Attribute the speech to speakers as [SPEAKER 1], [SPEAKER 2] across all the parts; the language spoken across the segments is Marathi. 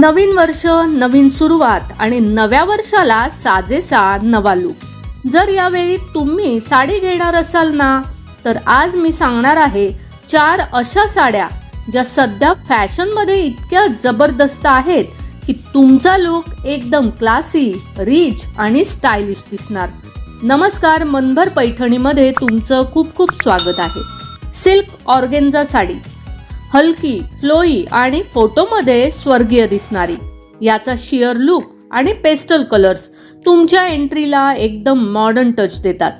[SPEAKER 1] नवीन वर्ष, नवीन सुरुवात आणि नव्या वर्षाला साजेसा नवा लूक। जर यावेळी तुम्ही साडी घेणार असाल ना, तर आज मी सांगणार आहे 4 अशा साड्या ज्या सध्या फॅशन मध्ये इतक्या जबरदस्त आहेत की तुमचा लूक एकदम क्लासी, रिच आणि स्टायलिश दिसणार। नमस्कार, मनभर पैठणीमध्ये तुमचं खूप खूप स्वागत आहे। सिल्क ऑर्गेन्झा साडी, हलकी, फ्लोई आणि फोटोमध्ये स्वर्गीय दिसणारी। याचा शियर लुक आणि पेस्टल कलर्स तुमच्या एंट्रीला एकदम मॉडर्न टच देतात।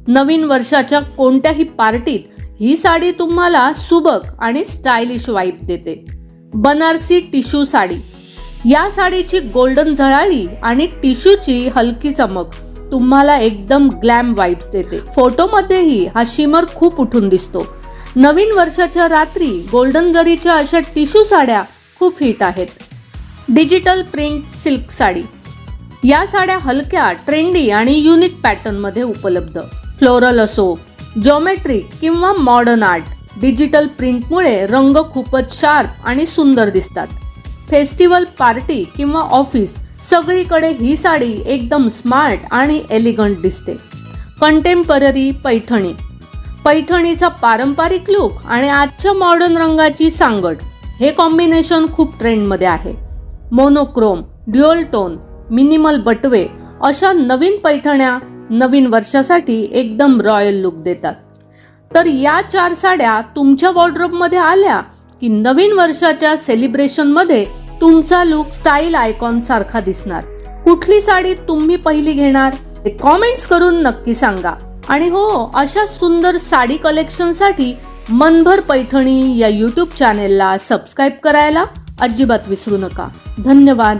[SPEAKER 1] नवीन वर्षाच्या कोणत्याही पार्टीत ही साडी तुम्हाला सुबक आणि स्टायलिश वाइब देते। बनारसी टिश्यू साडी, या साडीची गोल्डन झळाळी आणि टिश्यूची हलकी चमक तुम्हाला एकदम ग्लॅम वाइब्स देते। फोटोमध्येही हा शिमर खूप उठून दिसतो। नवीन वर्षाच्या रात्री गोल्डन जरीच्या अशा टिश्यू साड्या खूप हिट आहेत। डिजिटल प्रिंट सिल्क साडी, या साड्या हलक्या, ट्रेंडी आणि युनिक पॅटर्न मध्ये उपलब्ध। फ्लोरल असो, ज्योमेट्रिक किंवा मॉडर्न आर्ट, डिजिटल प्रिंटमुळे रंग खूपच शार्प आणि सुंदर दिसतात। फेस्टिवल, पार्टी किंवा ऑफिस सगळीकडे ही साडी एकदम स्मार्ट आणि एलिगंट दिसते। कंटेम्पररी पैठणी, पैठणीचा पारंपरिक लुक आणि आजच्या मॉडर्न रंगाची सांगड, हे कॉम्बिनेशन खूप ट्रेंड मध्ये आहे। मोनोक्रोम, ड्युअल टोन, मिनिमल बटवे अशा नवीन पैठण्या नवीन वर्षासाठी एकदम रॉयल लुक देतात। तर या 4 साड्या तुमच्या वॉर्डरोब मध्ये आल्या की नवीन वर्षाच्या सेलिब्रेशन मध्ये तुमचा लुक स्टाईल आयकॉन सारखा दिसणार। कुठली साडी तुम्ही पहिली घेणार ते कमेंट्स करून नक्की सांगा। आणि हो, अशा सुंदर साडी कलेक्शन साठी मनभर पैठणी या YouTube चॅनेलला सबस्क्राइब करायला अजिबात विसरू नका। धन्यवाद।